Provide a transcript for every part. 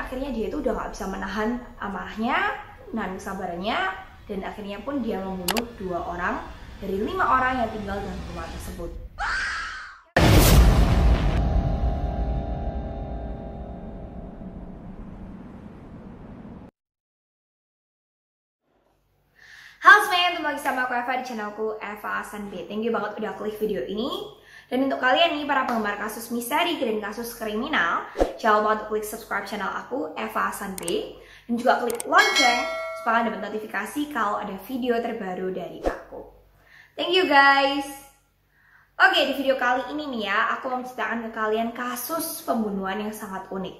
akhirnya dia itu udah nggak bisa menahan amarahnya, nahan kesabarannya, dan akhirnya pun dia membunuh 2 orang dari 5 orang yang tinggal dalam rumah tersebut. Halo semuanya, kembali lagi sama aku Eva di channelku Eva Sanbe. Thank you banget udah klik video ini. Dan untuk kalian nih, para penggemar kasus misteri dan kasus kriminal, jangan lupa untuk klik subscribe channel aku Eva Sanbe. Dan juga klik lonceng supaya kalian dapat notifikasi kalau ada video terbaru dari aku. Thank you guys. Oke, di video kali ini nih ya, aku mau menceritakan ke kalian kasus pembunuhan yang sangat unik.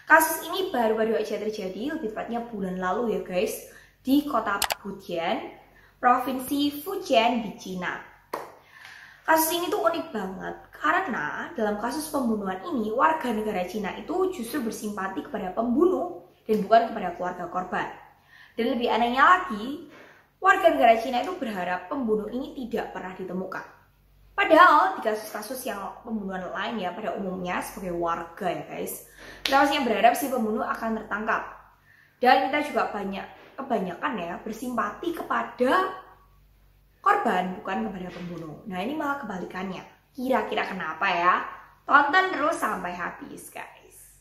Kasus ini baru-baru aja terjadi, lebih tepatnya bulan lalu ya guys, di kota Fujian, provinsi Fujian di Cina. Kasus ini tuh unik banget karena dalam kasus pembunuhan ini warga negara Cina itu justru bersimpati kepada pembunuh dan bukan kepada keluarga korban. Dan lebih anehnya lagi, warga negara Cina itu berharap pembunuh ini tidak pernah ditemukan. Padahal di kasus-kasus yang pembunuhan lain ya pada umumnya sebagai warga ya guys, kita pasti berharap si pembunuh akan tertangkap. Dan kita juga kebanyakan ya bersimpati kepada korban bukan kepada pembunuh. Nah ini malah kebalikannya. Kira-kira kenapa ya? Tonton terus sampai habis guys.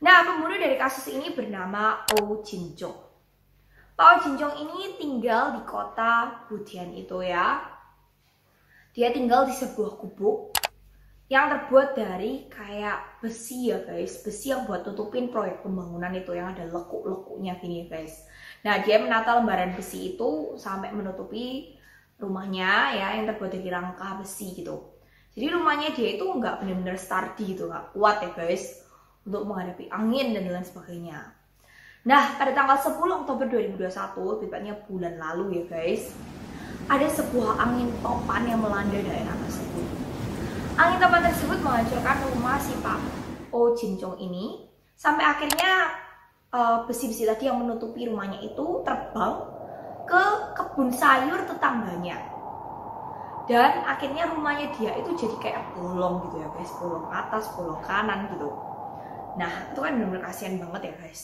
Nah pembunuh dari kasus ini bernama Oh Jin-jong. Pak Oh Jin-jong ini tinggal di kota Fujian itu ya. Dia tinggal di sebuah gubuk yang terbuat dari kayak besi ya guys. Besi yang buat tutupin proyek pembangunan itu yang ada lekuk-lekuknya gini guys. Nah dia menata lembaran besi itu sampai menutupi rumahnya ya yang terbuat dari rangka besi gitu. Jadi rumahnya dia itu nggak benar-benar sturdy gitu, nggak kuat ya guys untuk menghadapi angin dan lain sebagainya. Nah pada tanggal 10 Oktober 2021, tepatnya bulan lalu ya guys, ada sebuah angin topan yang melanda daerah tersebut. Angin topan tersebut menghancurkan rumah si Pak Oh Jin-jong ini sampai akhirnya besi-besi tadi yang menutupi rumahnya itu terbang ke kebun sayur tetangganya. Dan akhirnya rumahnya dia itu jadi kayak bolong gitu ya guys, bolong atas, bolong kanan gitu. Nah itu kan benar-benar kasihan banget ya guys.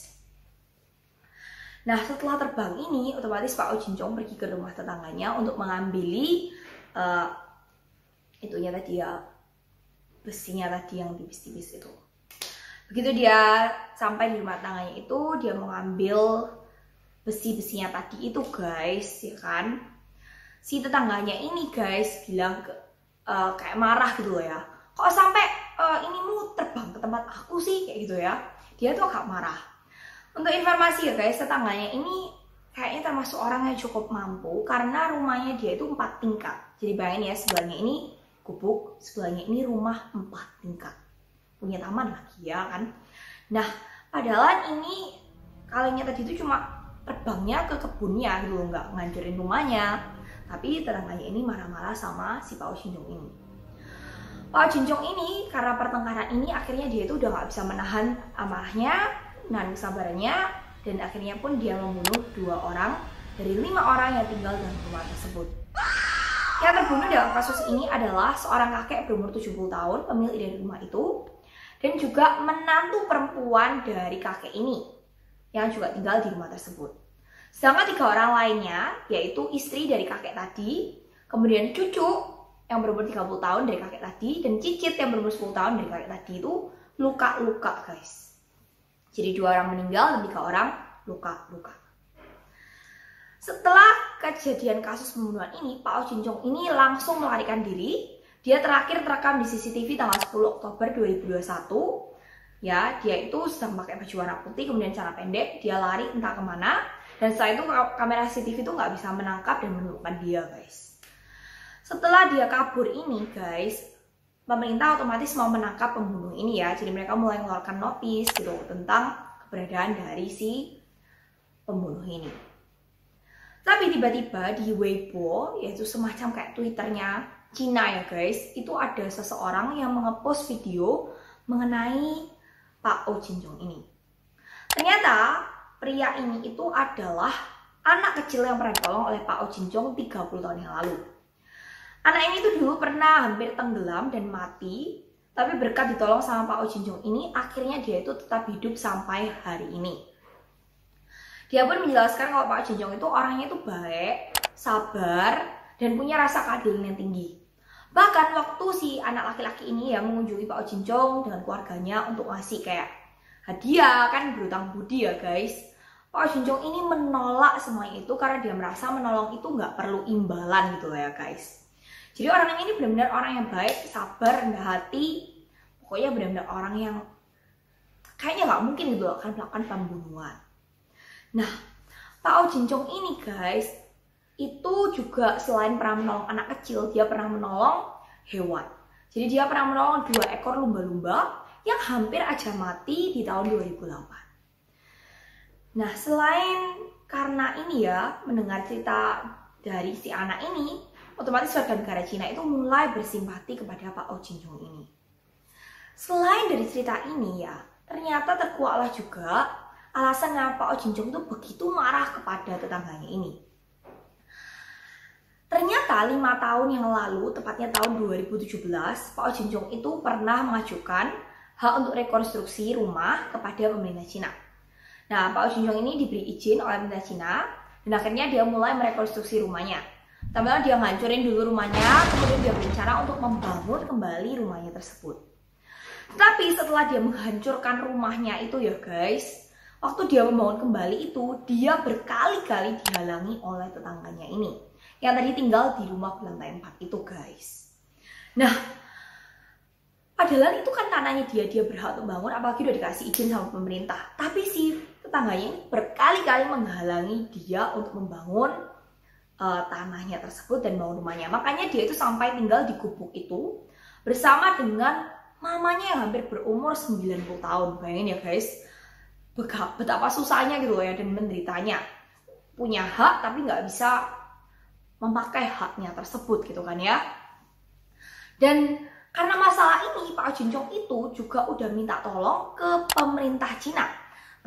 Nah setelah terbang ini otomatis Pak Oh Jin-jong pergi ke rumah tetangganya untuk mengambil itunya tadi ya, besinya tadi yang tipis-tipis itu. Begitu dia sampai di rumah tetangganya itu, dia mengambil besi-besinya tadi itu guys, ya kan. Si tetangganya ini guys bilang kayak marah gitu loh ya. Kok sampai inimu terbang ke tempat aku sih kayak gitu ya. Dia tuh agak marah. Untuk informasi ya guys, tetangganya ini kayaknya termasuk orang yang cukup mampu karena rumahnya dia itu 4 tingkat. Jadi bayangin ya, sebelahnya ini gubuk, sebelahnya ini rumah 4 tingkat. Punya taman lagi ya kan. Nah padahal ini kalinya tadi itu cuma terbangnya ke kebunnya gitu, nggak ngancurin rumahnya. Tapi tetangganya ini marah-marah sama si Pak Oh Jin-jong ini. Pak Oh Jin-jong ini karena pertengkaran ini akhirnya dia itu udah nggak bisa menahan amarahnya, nahan kesabarannya, dan akhirnya pun dia membunuh 2 orang dari 5 orang yang tinggal dalam rumah tersebut. Yang terbunuh dalam kasus ini adalah seorang kakek berumur 70 tahun, pemilik dari rumah itu, dan juga menantu perempuan dari kakek ini yang juga tinggal di rumah tersebut. Sedangkan 3 orang lainnya, yaitu istri dari kakek tadi, kemudian cucu yang berumur 30 tahun dari kakek tadi, dan cicit yang berumur 10 tahun dari kakek tadi itu luka-luka guys. Jadi 2 orang meninggal dan 3 orang luka-luka. Setelah kejadian kasus pembunuhan ini, Pak Oh Jin-jong ini langsung melarikan diri. Dia terakhir terekam di CCTV tanggal 10 Oktober 2021. Ya, dia itu sedang pakai baju warna putih, kemudian celana pendek, dia lari entah kemana. Dan setelah itu kamera CCTV itu nggak bisa menangkap dan menemukan dia guys. Setelah dia kabur ini guys, pemerintah otomatis mau menangkap pembunuh ini ya. Jadi mereka mulai mengeluarkan notis gitu tentang keberadaan dari si pembunuh ini. Tapi tiba-tiba di Weibo, yaitu semacam kayak Twitternya Cina ya guys, itu ada seseorang yang mengepost video mengenai Pak Oh Jin-jong ini. Ternyata pria ini itu adalah anak kecil yang pernah ditolong oleh Pak Oh Jin-jong 30 tahun yang lalu. Anak ini tuh dulu pernah hampir tenggelam dan mati Tapi berkat ditolong sama Pak Oh Jin Jong ini, akhirnya dia itu tetap hidup sampai hari ini. Dia pun menjelaskan kalau Pak Oh Jin Jong itu orangnya itu baik, sabar, dan punya rasa keadilan yang tinggi. Bahkan waktu si anak laki-laki ini ya mengunjungi Pak Oh Jin Jong dengan keluarganya untuk ngasih kayak hadiah, kan berutang budi ya guys. Pak Oh Jin Jong ini menolak semuanya itu karena dia merasa menolong itu nggak perlu imbalan gitu ya guys. Jadi orang ini benar-benar orang yang baik, sabar, rendah hati. Pokoknya benar-benar orang yang kayaknya nggak mungkin gitu akan melakukan pembunuhan. Nah, Pak Oh Jin Jong ini guys, itu juga selain pernah menolong anak kecil, dia pernah menolong hewan. Jadi dia pernah menolong 2 ekor lumba-lumba yang hampir aja mati di tahun 2008. Nah, selain karena ini ya, mendengar cerita dari si anak ini, otomatis warga negara Cina itu mulai bersimpati kepada Pak Oh Jin Jong ini. Selain dari cerita ini ya, ternyata terkuaklah juga alasan kenapa Pak Oh Jin Jong itu begitu marah kepada tetangganya ini. Ternyata 5 tahun yang lalu, tepatnya tahun 2017, Pak Oh Jin Jong itu pernah mengajukan hak untuk rekonstruksi rumah kepada pemerintah Cina. Nah, Pak Oh Jin Jong ini diberi izin oleh pemerintah Cina dan akhirnya dia mulai merekonstruksi rumahnya. Pertama dia ngancurin dulu rumahnya, kemudian dia berencana untuk membangun kembali rumahnya tersebut. Tapi setelah dia menghancurkan rumahnya itu ya guys, waktu dia membangun kembali itu, dia berkali-kali dihalangi oleh tetangganya ini, yang tadi tinggal di rumah berlantai 4 itu guys. Nah, padahal itu kan tanahnya dia berhak untuk bangun, apalagi udah dikasih izin sama pemerintah. Tapi si tetangganya ini berkali-kali menghalangi dia untuk membangun tanahnya tersebut dan bangun rumahnya. Makanya dia itu sampai tinggal di gubuk itu bersama dengan mamanya yang hampir berumur 90 tahun. Bayangin ya guys, betapa susahnya gitu ya dan menderitanya. Punya hak tapi nggak bisa memakai haknya tersebut gitu kan ya. Dan karena masalah ini, Pak Oh Jin Jong itu juga udah minta tolong ke pemerintah Cina.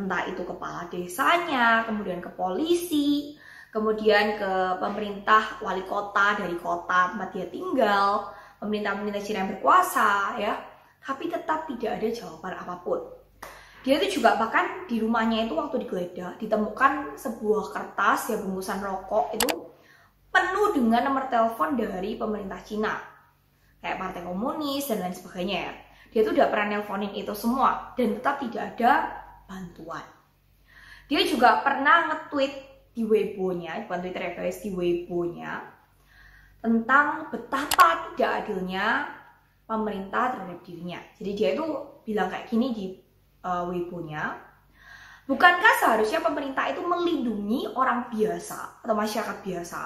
Entah itu kepala desanya, kemudian ke polisi, kemudian ke pemerintah wali kota dari kota tempat dia tinggal, pemerintah Cina yang berkuasa ya. Tapi tetap tidak ada jawaban apapun. Dia itu juga bahkan di rumahnya itu waktu digeledah ditemukan sebuah kertas ya bungkusan rokok itu penuh dengan nomor telepon dari pemerintah Cina. Kayak Partai Komunis dan lain sebagainya ya. Dia tuh udah pernah nelponin itu semua dan tetap tidak ada bantuan. Dia juga pernah nge-tweet di Weibo-nya, bukan Twitter ya guys, di Weibo-nya tentang betapa tidak adilnya pemerintah terhadap dirinya. Jadi dia itu bilang kayak gini di Weibo-nya, bukankah seharusnya pemerintah itu melindungi orang biasa atau masyarakat biasa?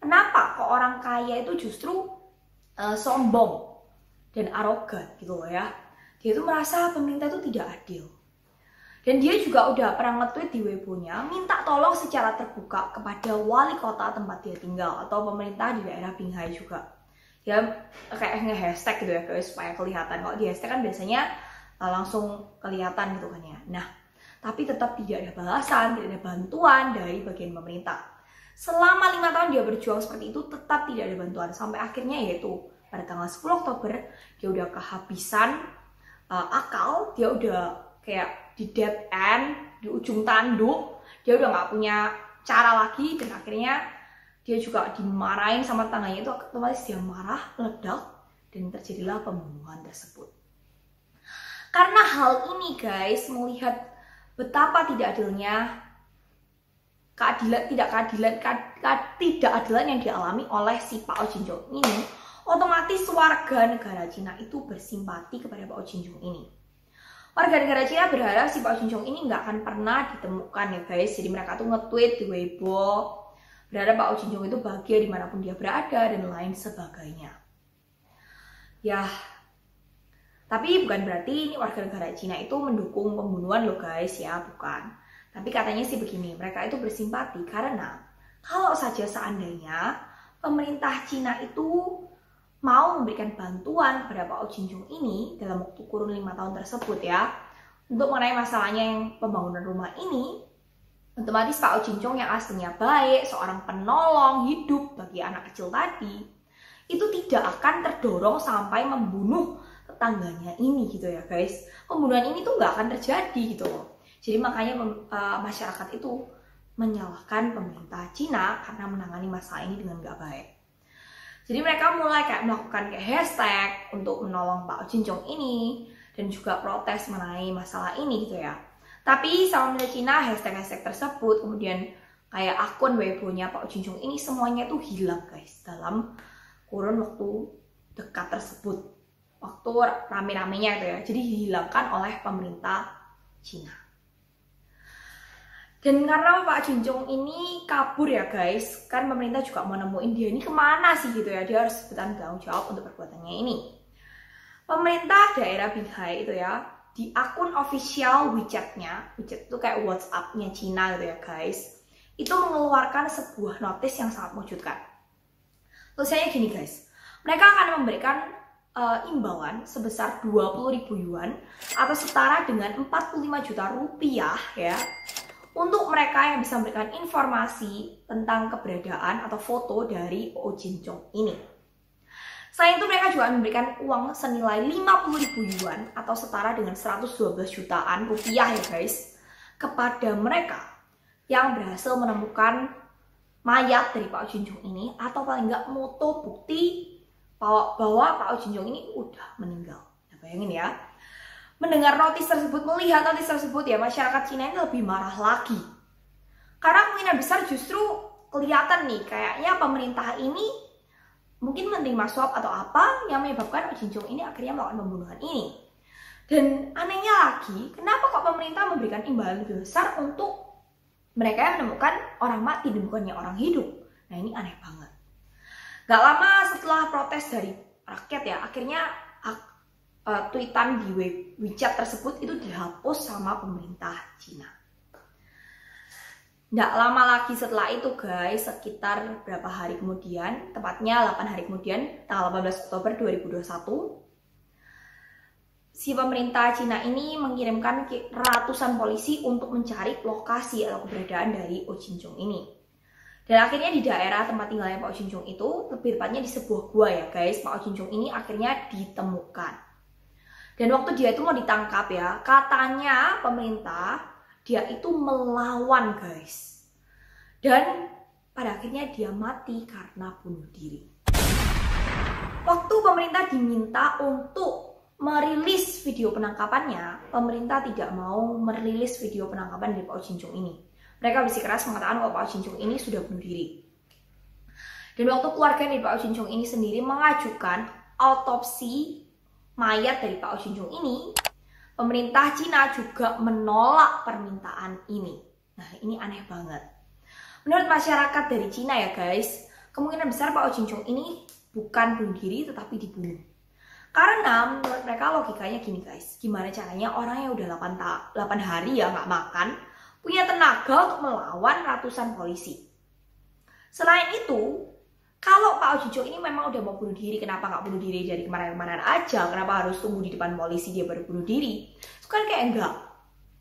Kenapa kok orang kaya itu justru sombong dan arogan gitu loh ya. Dia itu merasa pemerintah itu tidak adil. Dan dia juga udah pernah nge-tweet di Weibo-nya minta tolong secara terbuka kepada wali kota tempat dia tinggal atau pemerintah di daerah Binghai juga. Ya kayak nge-hashtag gitu ya guys supaya kelihatan. Kalau di hashtag kan biasanya langsung kelihatan gitu kan ya. Nah, tapi tetap tidak ada balasan, tidak ada bantuan dari bagian pemerintah. Selama 5 tahun dia berjuang seperti itu tetap tidak ada bantuan. Sampai akhirnya yaitu pada tanggal 10 Oktober dia udah kehabisan akal, dia udah kayak di dead end, di ujung tanduk, dia udah nggak punya cara lagi dan akhirnya dia juga dimarahin sama tetangganya itu, otomatis dia marah, meledak dan terjadilah pembunuhan tersebut. Karena hal ini guys, melihat betapa tidak adilnya ketidakadilan yang dialami oleh si Pak Oh Jin Jong ini, otomatis warga negara Cina itu bersimpati kepada Pak Oh Jin Jong ini. Warga negara Cina berharap si Pak Oh Jin Jong ini nggak akan pernah ditemukan ya guys. Jadi mereka tuh nge-tweet di Weibo, berharap Pak Oh Jin Jong itu bahagia dimanapun dia berada dan lain sebagainya. Ya, tapi bukan berarti ini warga negara Cina itu mendukung pembunuhan loh guys ya, bukan. Tapi katanya sih begini, mereka itu bersimpati karena kalau saja seandainya pemerintah Cina itu mau memberikan bantuan kepada Pak Oh Jin Jong ini dalam waktu kurun 5 tahun tersebut ya, untuk mengenai masalahnya yang pembangunan rumah ini, otomatis Pak Oh Jin Jong yang aslinya baik, seorang penolong hidup bagi anak kecil tadi, itu tidak akan terdorong sampai membunuh tetangganya ini gitu ya guys. Pembunuhan ini tuh nggak akan terjadi gitu loh. Jadi makanya masyarakat itu menyalahkan pemerintah Cina karena menangani masalah ini dengan nggak baik. Jadi mereka mulai kayak melakukan kayak hashtag untuk menolong Pak Jinchong ini dan juga protes mengenai masalah ini gitu ya. Tapi sama pemerintah Cina hashtag tersebut kemudian kayak akun Weibo-nya Pak Jinchong ini semuanya tuh hilang guys dalam kurun waktu dekat tersebut, waktu rame-ramenya itu ya. Jadi dihilangkan oleh pemerintah Cina. Dan karena Pak Jinchong ini kabur ya guys, kan pemerintah juga mau nemuin dia ini kemana sih gitu ya. Dia harus bertanggung jawab untuk perbuatannya ini. Pemerintah daerah Binhai itu ya, di akun official WeChat-nya, WeChat itu kayak WhatsApp-nya Cina gitu ya guys, itu mengeluarkan sebuah notis yang sangat mengejutkan. Tulisannya gini guys, mereka akan memberikan imbauan sebesar 20.000 yuan atau setara dengan 45 juta rupiah ya, untuk mereka yang bisa memberikan informasi tentang keberadaan atau foto dari Pak Jinchong ini. Selain itu mereka juga memberikan uang senilai 50.000 yuan atau setara dengan 112 jutaan rupiah ya guys, kepada mereka yang berhasil menemukan mayat dari Pak Jinchong ini, atau paling nggak foto bukti bahwa Pak Jinchong ini udah meninggal. Nah, bayangin ya. Mendengar notis tersebut, melihat notis tersebut ya, masyarakat Cina ini lebih marah lagi. Karena kemungkinan besar justru kelihatan nih, kayaknya pemerintah ini mungkin menerima suap atau apa yang menyebabkan Pak Jinchong ini akhirnya melakukan pembunuhan ini. Dan anehnya lagi, kenapa kok pemerintah memberikan imbalan lebih besar untuk mereka yang menemukan orang mati dan bukannya orang hidup? Nah ini aneh banget. Gak lama setelah protes dari rakyat ya, akhirnya tweetan di WeChat tersebut itu dihapus sama pemerintah Cina. Nggak lama lagi setelah itu guys, sekitar berapa hari kemudian, tepatnya 8 hari kemudian, tanggal 18 Oktober 2021, si pemerintah Cina ini mengirimkan ratusan polisi untuk mencari lokasi atau keberadaan dari Pak Jinchong ini. Dan akhirnya di daerah tempat tinggalnya Pak Jinchong itu, lebih tepatnya di sebuah gua ya guys, Pak Jinchong ini akhirnya ditemukan. Dan waktu dia itu mau ditangkap ya, katanya pemerintah dia itu melawan guys. Dan pada akhirnya dia mati karena bunuh diri. Waktu pemerintah diminta untuk merilis video penangkapannya, pemerintah tidak mau merilis video penangkapan dari Pak Jinchong ini. Mereka bersikeras mengatakan bahwa Pak Jinchong ini sudah bunuh diri. Dan waktu keluarga dari Pak Jinchong ini sendiri mengajukan autopsi mayat dari Pak Jinchong ini, pemerintah Cina juga menolak permintaan ini. Nah, ini aneh banget. Menurut masyarakat dari Cina ya guys, kemungkinan besar Pak Jinchong ini bukan bunuh diri tetapi dibunuh. Karena menurut mereka logikanya gini guys, gimana caranya orang yang udah 8 hari ya nggak makan, punya tenaga untuk melawan ratusan polisi. Selain itu, kalau Pak Jinchong ini memang udah mau bunuh diri, kenapa nggak bunuh diri dari kemarin-kemarin aja? Kenapa harus tunggu di depan polisi dia baru bunuh diri? Itu kan kayak enggak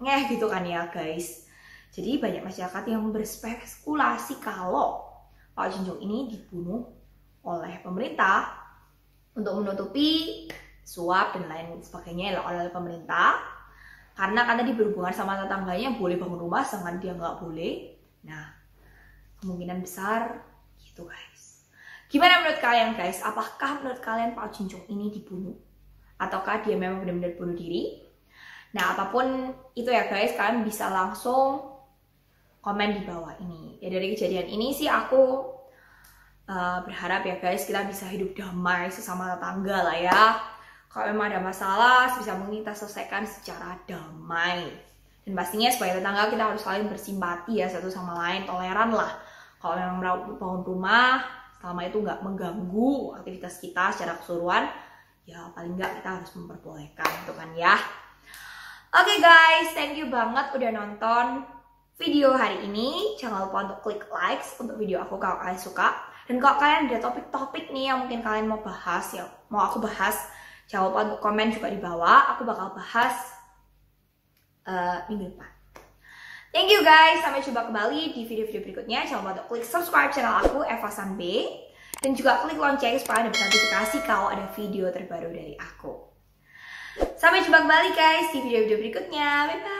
ngeh gitu kan ya guys. Jadi banyak masyarakat yang berspekulasi kalau Pak Jinchong ini dibunuh oleh pemerintah untuk menutupi suap dan lain sebagainya oleh pemerintah. Karena tadi berhubungan sama tetangganya boleh bangun rumah, sedangkan dia nggak boleh. Nah, kemungkinan besar gitu guys. Gimana menurut kalian guys? Apakah menurut kalian Pak Jinchong ini dibunuh? Ataukah dia memang benar-benar bunuh diri? Nah, apapun itu ya guys, kalian bisa langsung komen di bawah ini. Ya dari kejadian ini sih aku berharap ya guys, kita bisa hidup damai sesama tetangga lah ya. Kalau memang ada masalah, sebisa mungkin kita selesaikan secara damai. Dan pastinya sebagai tetangga kita harus saling bersimpati ya satu sama lain, toleran lah. Kalau memang mau bangun rumah, selama itu nggak mengganggu aktivitas kita secara keseluruhan, ya paling nggak kita harus memperbolehkan itu kan ya. Oke guys, thank you banget udah nonton video hari ini. Jangan lupa untuk klik likes untuk video aku kalau kalian suka. Dan kalau kalian ada topik-topik nih yang mungkin kalian mau bahas, ya mau aku bahas, jangan lupa untuk komen juga di bawah. Aku bakal bahas minggu depan. Thank you guys, sampai jumpa kembali di video-video berikutnya. Jangan lupa untuk klik subscribe channel aku, Eva Sanbe. Dan juga klik lonceng supaya dapat notifikasi kalau ada video terbaru dari aku. Sampai jumpa kembali guys di video-video berikutnya. Bye-bye.